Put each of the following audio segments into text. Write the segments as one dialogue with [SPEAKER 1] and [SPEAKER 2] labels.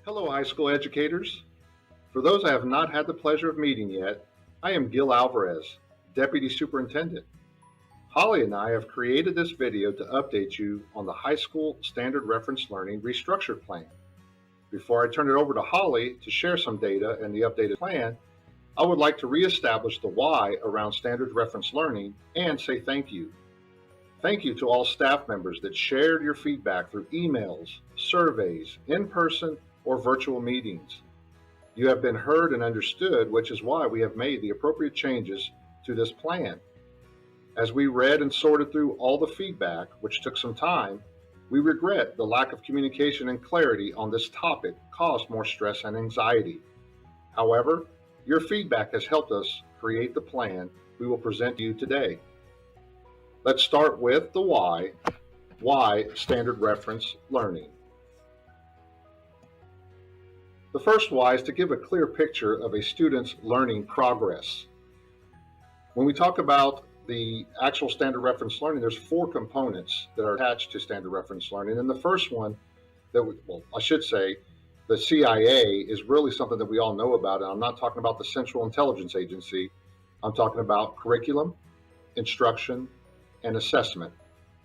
[SPEAKER 1] Hello, high school educators. For those I have not had the pleasure of meeting yet, I am Gil Alvarez, Deputy Superintendent. Holly and I have created this video to update you on the High School Standard Reference Learning Restructured Plan. Before I turn it over to Holly to share some data and the updated plan, I would like to reestablish the why around standard reference learning and say thank you. Thank you to all staff members that shared your feedback through emails, surveys, in-person, or virtual meetings. You have been heard and understood, which is why we have made the appropriate changes to this plan. As we read and sorted through all the feedback, which took some time, we regret the lack of communication and clarity on this topic caused more stress and anxiety. However, your feedback has helped us create the plan we will present to you today. Let's start with the why. Why standard reference learning? The first why is to give a clear picture of a student's learning progress. When we talk about the actual standard reference learning, there's four components that are attached to standard reference learning. And the first one, the CIA is really something that we all know about. And I'm not talking about the Central Intelligence Agency. I'm talking about curriculum, instruction, and assessment.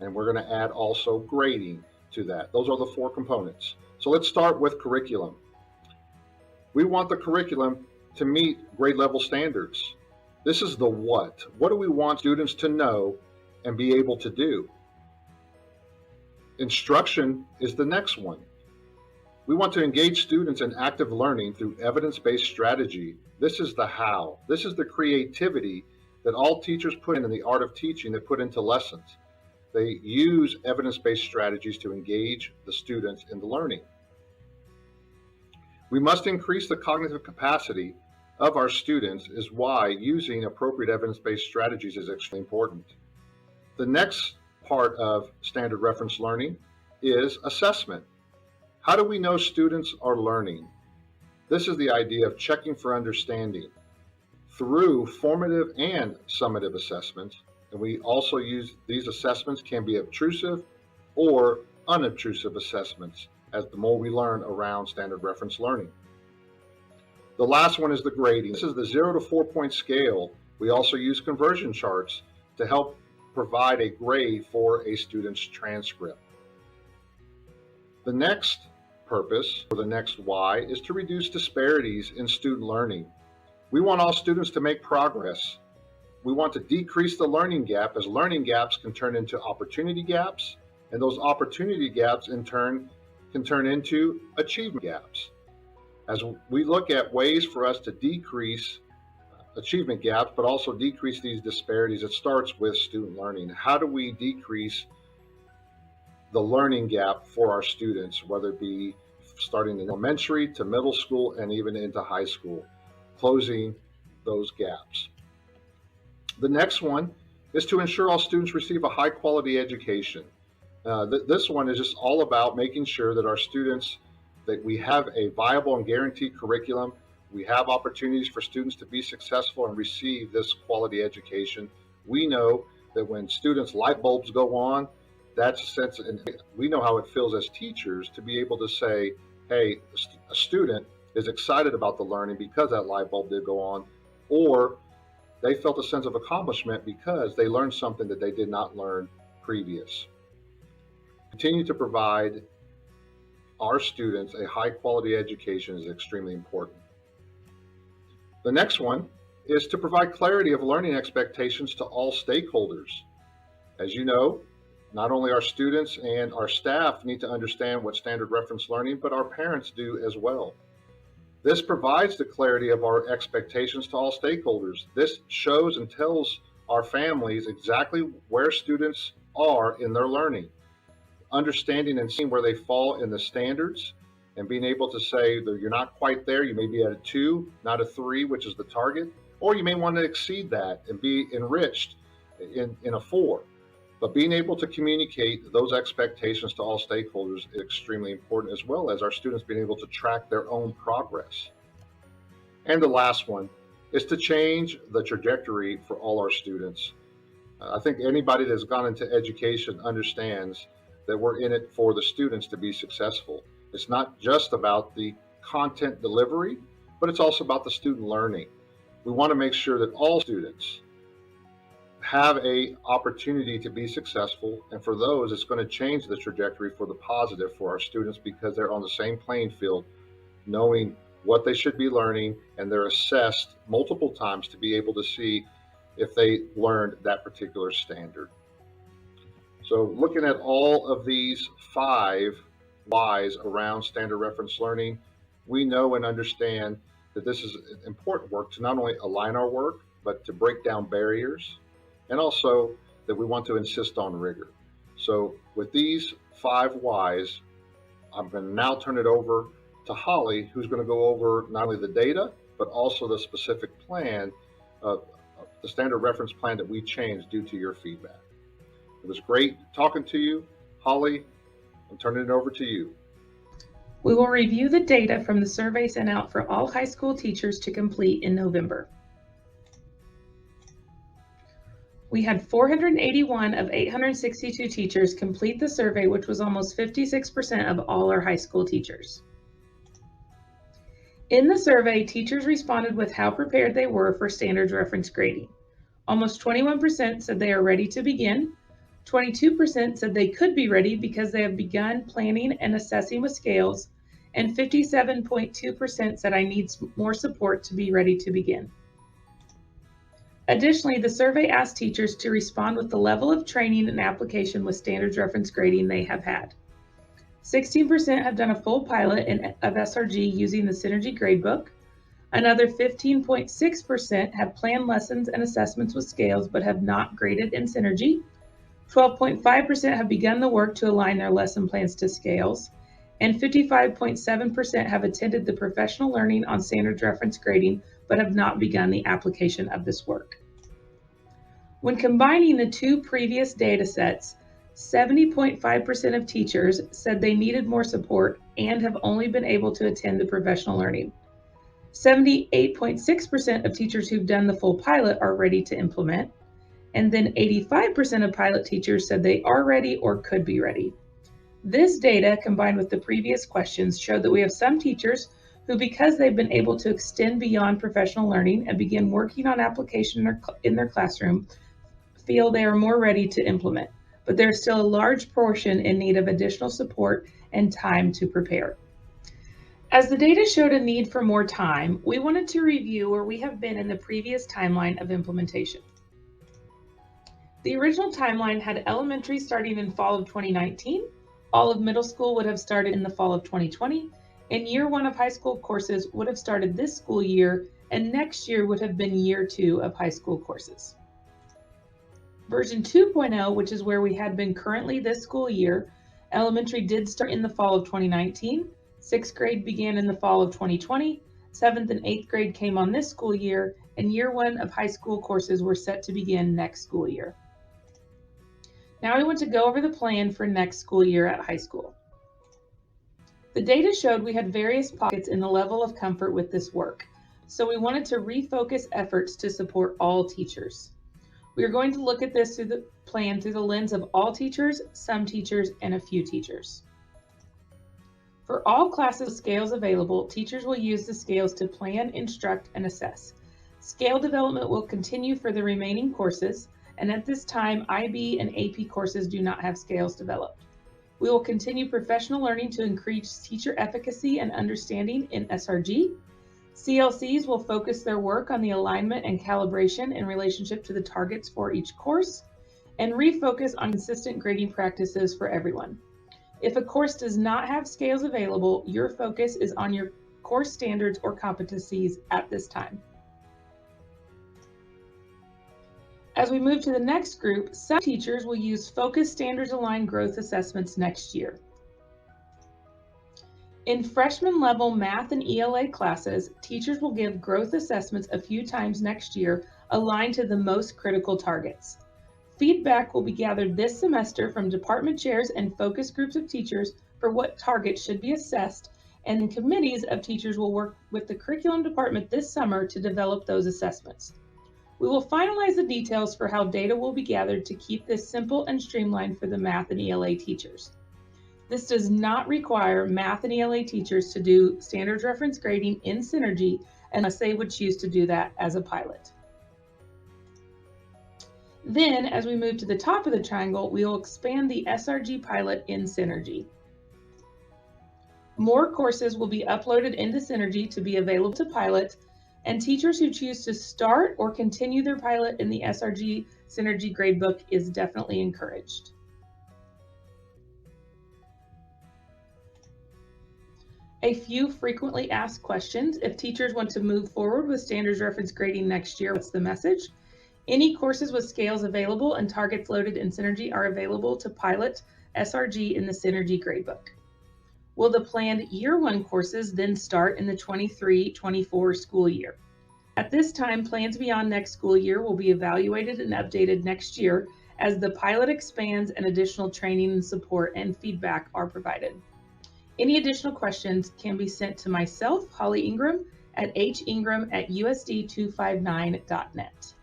[SPEAKER 1] And we're going to add also grading to that. Those are the four components. So let's start with curriculum. We want the curriculum to meet grade level standards. This is the what. What do we want students to know and be able to do? Instruction is the next one. We want to engage students in active learning through evidence-based strategy. This is the how. This is the creativity that all teachers put in the art of teaching, that put into lessons. They use evidence-based strategies to engage the students in the learning. We must increase the cognitive capacity of our students, is why using appropriate evidence-based strategies is extremely important. The next part of standard reference learning is assessment. How do we know students are learning? This is the idea of checking for understanding through formative and summative assessments. And we also use these assessments can be obtrusive or unobtrusive assessments, as the more we learn around standard reference learning. The last one is the grading. This is the 0 to 4 point scale. We also use conversion charts to help provide a grade for a student's transcript. The next purpose, or the next why, is to reduce disparities in student learning. We want all students to make progress. We want to decrease the learning gap, as learning gaps can turn into opportunity gaps, and those opportunity gaps in turn can turn into achievement gaps. As we look at ways for us to decrease achievement gaps, but also decrease these disparities, it starts with student learning. How do we decrease the learning gap for our students, whether it be starting in elementary to middle school and even into high school, closing those gaps? The next one is to ensure all students receive a high quality education. This one is just all about making sure that our students, that we have a viable and guaranteed curriculum. We have opportunities for students to be successful and receive this quality education. We know that when students' light bulbs go on, that's a sense, and we know how it feels as teachers to be able to say, hey, a student is excited about the learning because that light bulb did go on, or they felt a sense of accomplishment because they learned something that they did not learn previous. Continue to provide our students a high quality education is extremely important. The next one is to provide clarity of learning expectations to all stakeholders. As you know, not only our students and our staff need to understand what standard reference learning, but our parents do as well. This provides the clarity of our expectations to all stakeholders. This shows and tells our families exactly where students are in their learning. Understanding and seeing where they fall in the standards, and being able to say that you're not quite there, you may be at a 2, not a 3, which is the target, or you may want to exceed that and be enriched in a 4. But being able to communicate those expectations to all stakeholders is extremely important, as well as our students being able to track their own progress. And the last one is to change the trajectory for all our students. I think anybody that's gone into education understands that we're in it for the students to be successful. It's not just about the content delivery, but it's also about the student learning. We want to make sure that all students have a opportunity to be successful, and for those, it's going to change the trajectory for the positive for our students because they're on the same playing field, knowing what they should be learning, and they're assessed multiple times to be able to see if they learned that particular standard. So looking at all of these 5 whys around standard reference learning, we know and understand that this is important work to not only align our work, but to break down barriers, and also that we want to insist on rigor. So with these 5 whys, I'm going to now turn it over to Holly, who's going to go over not only the data, but also the specific plan, the standard reference plan that we changed due to your feedback. It was great talking to you. Holly, I'm turning it over to you.
[SPEAKER 2] We will review the data from the survey sent out for all high school teachers to complete in November. We had 481 of 862 teachers complete the survey, which was almost 56% of all our high school teachers. In the survey, teachers responded with how prepared they were for standards reference grading. Almost 21% said they are ready to begin. 22% said they could be ready because they have begun planning and assessing with scales, and 57.2% said I need more support to be ready to begin. Additionally, the survey asked teachers to respond with the level of training and application with standards reference grading they have had. 16% have done a full pilot of SRG using the SRG gradebook. Another 15.6% have planned lessons and assessments with scales but have not graded in Synergy. 12.5% have begun the work to align their lesson plans to scales, and 55.7% have attended the professional learning on standards reference grading but have not begun the application of this work. When combining the 2 previous data sets, 70.5% of teachers said they needed more support and have only been able to attend the professional learning. 78.6% of teachers who've done the full pilot are ready to implement, and then 85% of pilot teachers said they are ready or could be ready. This data, combined with the previous questions, showed that we have some teachers who, because they've been able to extend beyond professional learning and begin working on application in their classroom, feel they are more ready to implement, but there's still a large portion in need of additional support and time to prepare. As the data showed a need for more time, we wanted to review where we have been in the previous timeline of implementation. The original timeline had elementary starting in fall of 2019, all of middle school would have started in the fall of 2020, and year 1 of high school courses would have started this school year, and next year would have been year 2 of high school courses. Version 2.0, which is where we had been currently this school year, elementary did start in the fall of 2019, 6th grade began in the fall of 2020, 7th and 8th grade came on this school year, and year 1 of high school courses were set to begin next school year. Now we want to go over the plan for next school year at high school. The data showed we had various pockets in the level of comfort with this work, so we wanted to refocus efforts to support all teachers. We are going to look at this through the plan through the lens of all teachers, some teachers, and a few teachers. For all classes with scales available, teachers will use the scales to plan, instruct, and assess. Scale development will continue for the remaining courses, and at this time, IB and AP courses do not have scales developed. We will continue professional learning to increase teacher efficacy and understanding in SRG. CLCs will focus their work on the alignment and calibration in relationship to the targets for each course, and refocus on consistent grading practices for everyone. If a course does not have scales available, your focus is on your course standards or competencies at this time. As we move to the next group, some teachers will use focused standards-aligned growth assessments next year. In freshman level math and ELA classes, teachers will give growth assessments a few times next year aligned to the most critical targets. Feedback will be gathered this semester from department chairs and focus groups of teachers for what targets should be assessed, and committees of teachers will work with the curriculum department this summer to develop those assessments. We will finalize the details for how data will be gathered to keep this simple and streamlined for the math and ELA teachers. This does not require math and ELA teachers to do standards reference grading in Synergy unless they would choose to do that as a pilot. Then, as we move to the top of the triangle, we will expand the SRG pilot in Synergy. More courses will be uploaded into Synergy to be available to pilot, and teachers who choose to start or continue their pilot in the SRG Synergy gradebook is definitely encouraged. A few frequently asked questions. If teachers want to move forward with standards reference grading next year, what's the message? Any courses with scales available and targets loaded in Synergy are available to pilot SRG in the Synergy gradebook. Will the planned Year 1 courses then start in the 23-24 school year? At this time, plans beyond next school year will be evaluated and updated next year as the pilot expands and additional training and support and feedback are provided. Any additional questions can be sent to myself, Holly Ingram, at hingram@usd259.net.